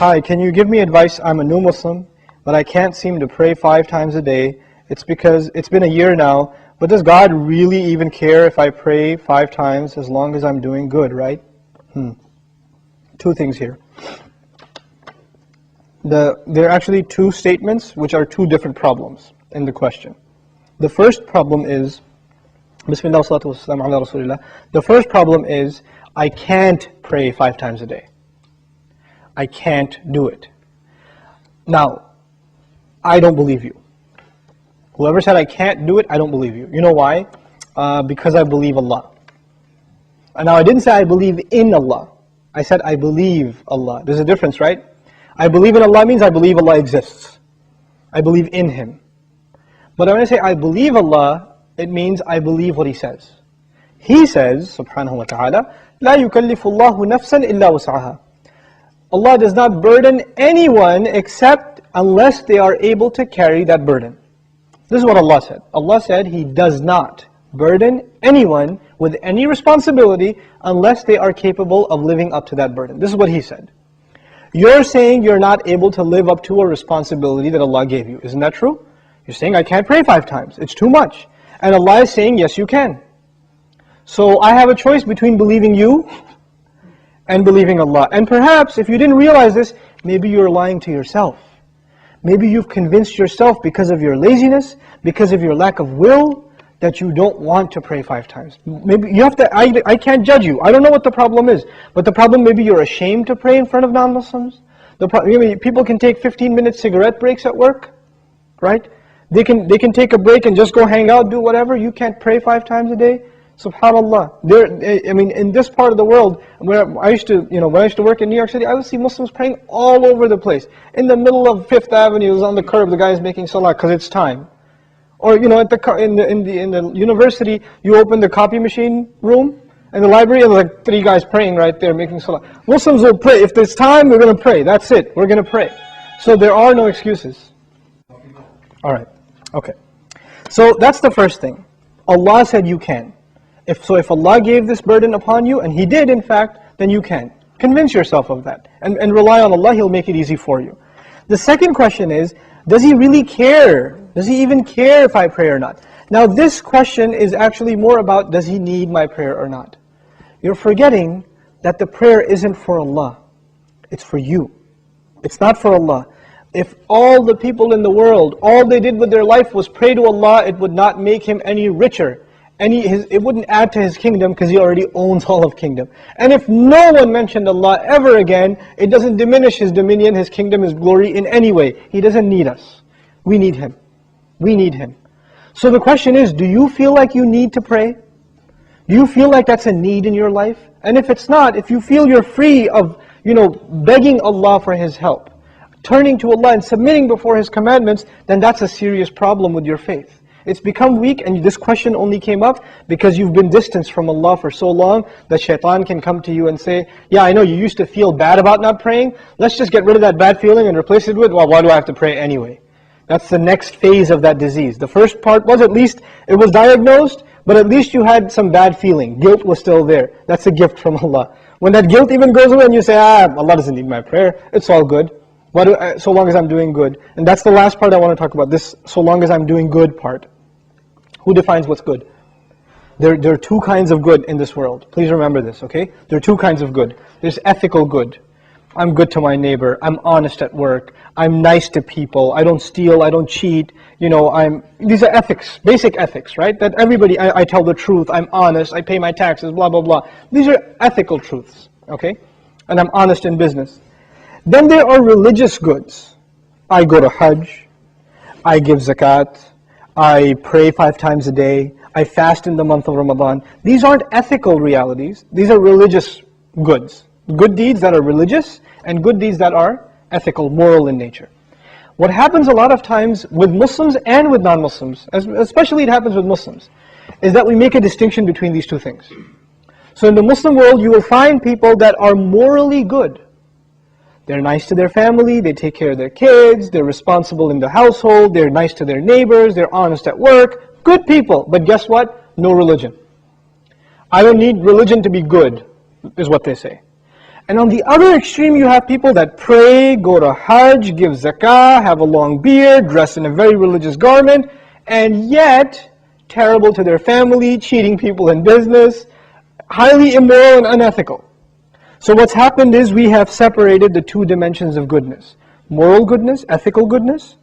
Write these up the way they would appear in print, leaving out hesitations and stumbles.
Hi, can you give me advice? I'm a new Muslim, but I can't seem to pray 5 times a day. It's because it's been a year now, but does God really even care if I pray 5 times as long as I'm doing good, right? Two things here. There are actually 2 statements which are 2 different problems in the question. The first problem is, Bismillah wa salatu wa salam ala Rasulillah. The first problem is, I can't pray 5 times a day. I can't do it. Now, I don't believe you. Whoever said I can't do it, I don't believe you. You know why? Because I believe Allah. And now I didn't say I believe in Allah. I said I believe Allah. There's a difference, right? I believe in Allah means I believe Allah exists. I believe in Him. But when I say I believe Allah, it means I believe what He says. He says, subhanahu wa ta'ala, لا يكلف الله نفسا إلا وسعها. Allah does not burden anyone except unless they are able to carry that burden. This is what Allah said. Allah said He does not burden anyone with any responsibility unless they are capable of living up to that burden. This is what He said. You're saying you're not able to live up to a responsibility that Allah gave you. Isn't that true? You're saying I can't pray 5 times. It's too much. And Allah is saying yes you can. So I have a choice between believing you and believing Allah. And perhaps if you didn't realize this, maybe you're lying to yourself. Maybe you've convinced yourself because of your laziness, because of your lack of will, that you don't want to pray 5 times. Maybe you have to, I can't judge you. I don't know what the problem is. But the problem, maybe you're ashamed to pray in front of non-Muslims. People can take 15-minute cigarette breaks at work, right? They can take a break and just go hang out, do whatever. You can't pray 5 times a day. SubhanAllah. In this part of the world, where I used to, when I used to work in New York City, I would see Muslims praying all over the place. In the middle of 5th Avenue, on the curb, the guy is making salah because it's time. Or in the university, you open the copy machine room in the library, and there's like 3 guys praying right there, making salah. Muslims will pray. If there's time, we're going to pray. That's it. We're going to pray. So there are no excuses. All right. Okay. So that's the first thing. Allah said you can. If Allah gave this burden upon you, and He did in fact, then you can. Convince yourself of that. And rely on Allah, He'll make it easy for you. The second question is, does He really care? Does He even care if I pray or not? Now this question is actually more about, does He need my prayer or not? You're forgetting that the prayer isn't for Allah. It's for you. It's not for Allah. If all the people in the world, all they did with their life was pray to Allah, it would not make Him any richer. It wouldn't add to His kingdom because He already owns all of kingdom. And if no one mentioned Allah ever again, it doesn't diminish His dominion, His kingdom, His glory in any way. He doesn't need us. We need Him. We need Him. So the question is, do you feel like you need to pray? Do you feel like that's a need in your life? And if it's not, if you feel you're free of, begging Allah for His help, turning to Allah and submitting before His commandments, then that's a serious problem with your faith. It's become weak, and this question only came up because you've been distanced from Allah for so long that shaitan can come to you and say, yeah, I know you used to feel bad about not praying. Let's just get rid of that bad feeling and replace it with, well, why do I have to pray anyway? That's the next phase of that disease. The first part was at least it was diagnosed, but at least you had some bad feeling. Guilt was still there. That's a gift from Allah. When that guilt even goes away and you say, Allah doesn't need my prayer, it's all good. So long as I'm doing good. And that's the last part I want to talk about, this so long as I'm doing good part. Who defines what's good? There are 2 kinds of good in this world. Please remember this, okay? There are 2 kinds of good. There's ethical good. I'm good to my neighbor. I'm honest at work. I'm nice to people. I don't steal. I don't cheat. These are ethics, basic ethics, right? That everybody, I tell the truth. I'm honest. I pay my taxes, blah, blah, blah. These are ethical truths, okay? And I'm honest in business. Then there are religious goods. I go to Hajj. I give zakat. I pray 5 times a day. I fast in the month of Ramadan. These aren't ethical realities. These are religious goods. Good deeds that are religious and good deeds that are ethical, moral in nature. What happens a lot of times with Muslims and with non-Muslims, especially it happens with Muslims, is that we make a distinction between these 2 things. So in the Muslim world, you will find people that are morally good. They're nice to their family, they take care of their kids, they're responsible in the household, they're nice to their neighbors, they're honest at work. Good people, but guess what? No religion. I don't need religion to be good, is what they say. And on the other extreme, you have people that pray, go to Hajj, give zakah, have a long beard, dress in a very religious garment, and yet terrible to their family, cheating people in business, highly immoral and unethical. So what's happened is we have separated the two dimensions of goodness: moral goodness, ethical goodness,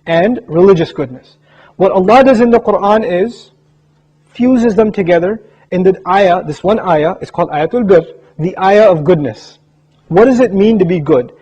and religious goodness. What Allah does in the Quran is fuses them together in the ayah. This one ayah is called Ayatul Bir, the ayah of goodness. What does it mean to be good?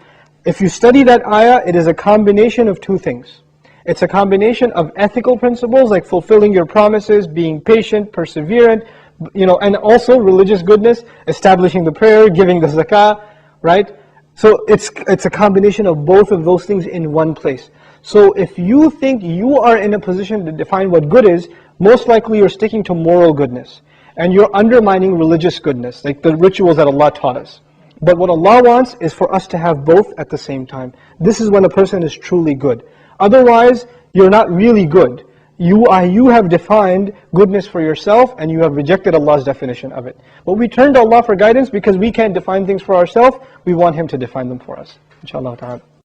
If you study that ayah, it is a combination of two things. It's a combination of ethical principles like fulfilling your promises, being patient, perseverant, and also religious goodness, establishing the prayer, giving the zakah, right? So it's a combination of both of those things in one place. So if you think you are in a position to define what good is, most likely you're sticking to moral goodness, and you're undermining religious goodness, like the rituals that Allah taught us. But what Allah wants is for us to have both at the same time. This is when a person is truly good. Otherwise, you're not really good. You have defined goodness for yourself, and you have rejected Allah's definition of it. But we turn to Allah for guidance because we can't define things for ourselves. We want Him to define them for us. Inshallah ta'ala.